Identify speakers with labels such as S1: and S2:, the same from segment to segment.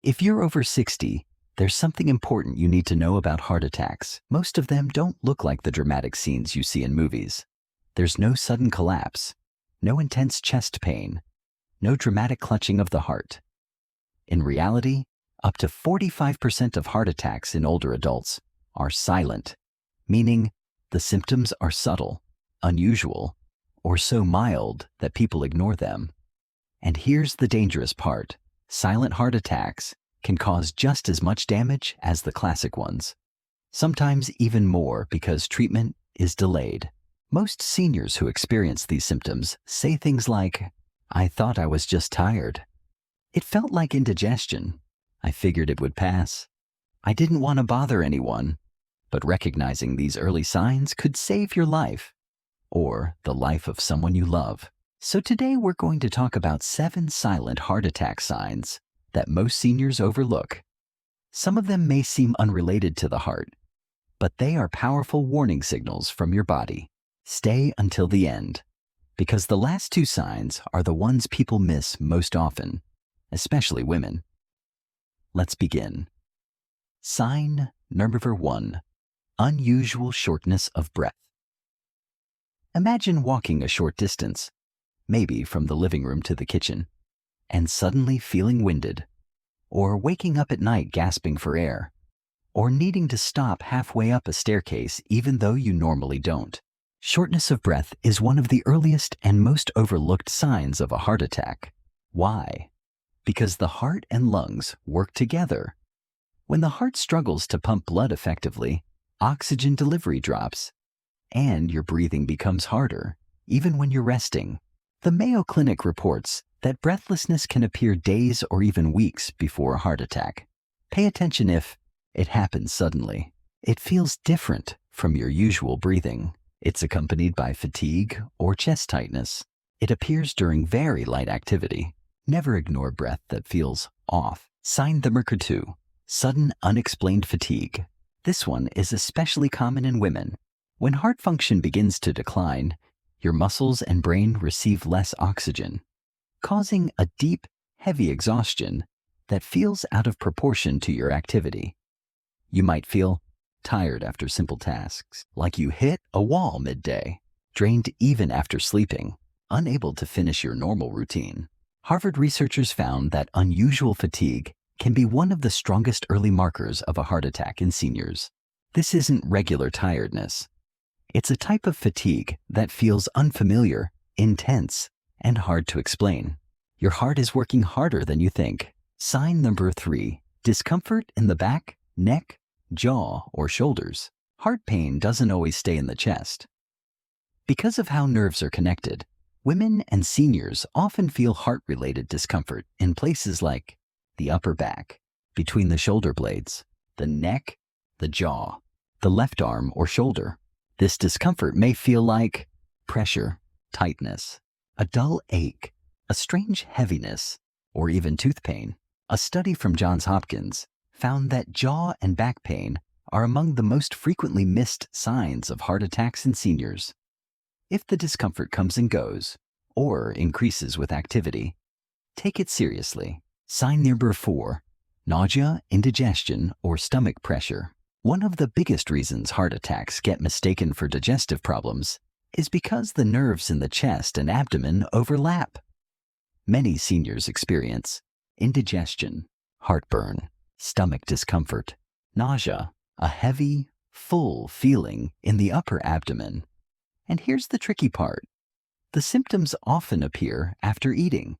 S1: If you're over 60, there's something important you need to know about heart attacks. Most of them don't look like the dramatic scenes you see in movies. There's no sudden collapse, no intense chest pain, no dramatic clutching of the heart. In reality, up to 45% of heart attacks in older adults are silent, meaning the symptoms are subtle, unusual, or so mild that people ignore them. And here's the dangerous part. Silent heart attacks can cause just as much damage as the classic ones, sometimes even more because treatment is delayed. Most seniors who experience these symptoms say things like, "I thought I was just tired. It felt like indigestion. I figured it would pass. I didn't want to bother anyone." But recognizing these early signs could save your life, or the life of someone you love. So today we're going to talk about 7 silent heart attack signs that most seniors overlook. Some of them may seem unrelated to the heart, but they are powerful warning signals from your body. Stay until the end, because the last 2 signs are the ones people miss most often, especially women. Let's begin. Sign number 1, unusual shortness of breath. Imagine walking a short distance, maybe from the living room to the kitchen, and suddenly feeling winded, or waking up at night gasping for air, or needing to stop halfway up a staircase even though you normally don't. Shortness of breath is one of the earliest and most overlooked signs of a heart attack. Why? Because the heart and lungs work together. When the heart struggles to pump blood effectively, oxygen delivery drops, and your breathing becomes harder, even when you're resting. The Mayo Clinic reports that breathlessness can appear days or even weeks before a heart attack. Pay attention if it happens suddenly. It feels different from your usual breathing. It's accompanied by fatigue or chest tightness. It appears during very light activity. Never ignore breath that feels off. Sign number 2, sudden unexplained fatigue. This one is especially common in women. When heart function begins to decline, your muscles and brain receive less oxygen, causing a deep, heavy exhaustion that feels out of proportion to your activity. You might feel tired after simple tasks, like you hit a wall midday, drained even after sleeping, unable to finish your normal routine. Harvard researchers found that unusual fatigue can be one of the strongest early markers of a heart attack in seniors. This isn't regular tiredness. It's a type of fatigue that feels unfamiliar, intense, and hard to explain. Your heart is working harder than you think. Sign number 3, discomfort in the back, neck, jaw, or shoulders. Heart pain doesn't always stay in the chest. Because of how nerves are connected, women and seniors often feel heart-related discomfort in places like the upper back, between the shoulder blades, the neck, the jaw, the left arm or shoulder. This discomfort may feel like pressure, tightness, a dull ache, a strange heaviness, or even tooth pain. A study from Johns Hopkins found that jaw and back pain are among the most frequently missed signs of heart attacks in seniors. If the discomfort comes and goes, or increases with activity, take it seriously. Sign number 4, nausea, indigestion, or stomach pressure. One of the biggest reasons heart attacks get mistaken for digestive problems is because the nerves in the chest and abdomen overlap. Many seniors experience indigestion, heartburn, stomach discomfort, nausea, a heavy, full feeling in the upper abdomen. And here's the tricky part. The symptoms often appear after eating,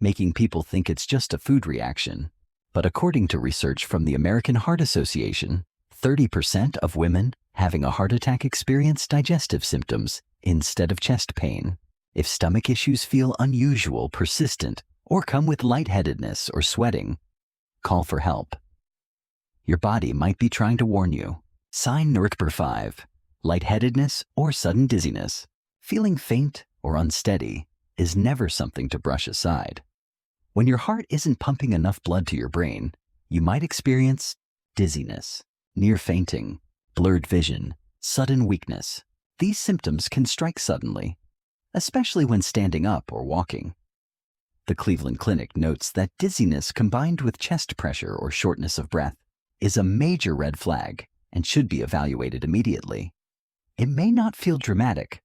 S1: making people think it's just a food reaction. But according to research from the American Heart Association, 30% of women having a heart attack experience digestive symptoms instead of chest pain. If stomach issues feel unusual, persistent, or come with lightheadedness or sweating, call for help. Your body might be trying to warn you. Sign number 5, lightheadedness or sudden dizziness. Feeling faint or unsteady is never something to brush aside. When your heart isn't pumping enough blood to your brain, you might experience dizziness, near fainting, blurred vision, sudden weakness. These symptoms can strike suddenly, especially when standing up or walking. The Cleveland Clinic notes that dizziness combined with chest pressure or shortness of breath is a major red flag and should be evaluated immediately. It may not feel dramatic,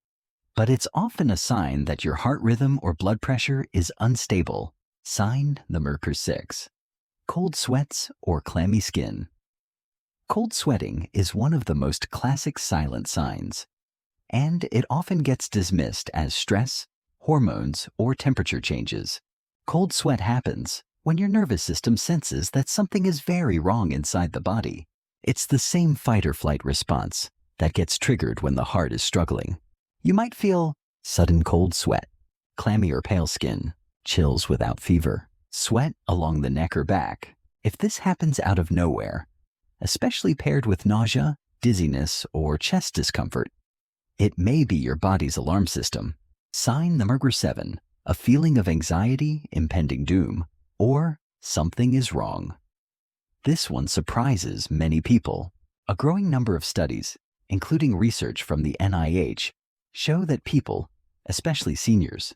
S1: but it's often a sign that your heart rhythm or blood pressure is unstable. Sign the Merkur 6. Cold sweats or clammy skin. Cold sweating is one of the most classic silent signs, and it often gets dismissed as stress, hormones, or temperature changes. Cold sweat happens when your nervous system senses that something is very wrong inside the body. It's the same fight or flight response that gets triggered when the heart is struggling. You might feel sudden cold sweat, clammy or pale skin, chills without fever, sweat along the neck or back. If this happens out of nowhere, especially paired with nausea, dizziness, or chest discomfort, it may be your body's alarm system. Sign the Merkur 7, a feeling of anxiety, impending doom, or something is wrong. This one surprises many people. A growing number of studies, including research from the NIH, show that people, especially seniors,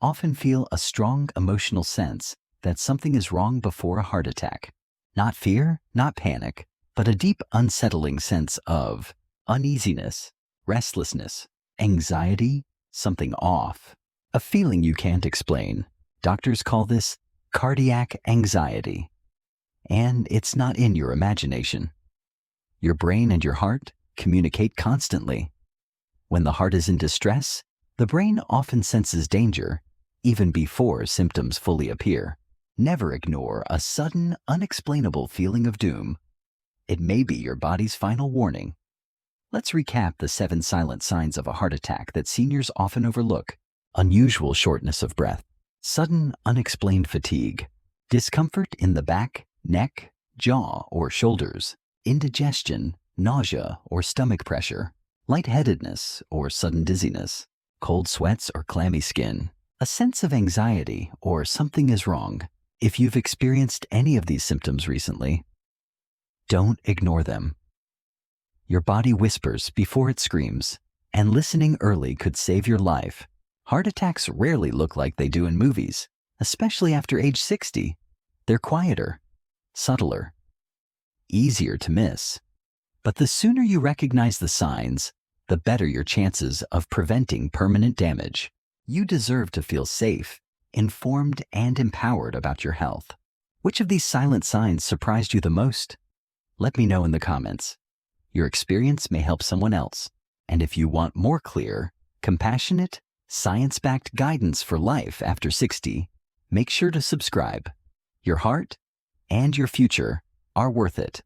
S1: often feel a strong emotional sense that something is wrong before a heart attack. Not fear, not panic, but a deep unsettling sense of uneasiness, restlessness, anxiety, something off. A feeling you can't explain. Doctors call this cardiac anxiety. And it's not in your imagination. Your brain and your heart communicate constantly. When the heart is in distress, the brain often senses danger, even before symptoms fully appear. Never ignore a sudden, unexplainable feeling of doom. It may be your body's final warning. Let's recap the 7 silent signs of a heart attack that seniors often overlook. Unusual shortness of breath, sudden unexplained fatigue, discomfort in the back, neck, jaw, or shoulders, indigestion, nausea, or stomach pressure, lightheadedness or sudden dizziness, cold sweats or clammy skin, a sense of anxiety or something is wrong. If you've experienced any of these symptoms recently, don't ignore them. Your body whispers before it screams, and listening early could save your life. Heart attacks rarely look like they do in movies, especially after age 60. They're quieter, subtler, easier to miss. But the sooner you recognize the signs, the better your chances of preventing permanent damage. You deserve to feel safe, informed, and empowered about your health. Which of these silent signs surprised you the most? Let me know in the comments. Your experience may help someone else. And if you want more clear, compassionate, science-backed guidance for life after 60, make sure to subscribe. Your heart and your future are worth it.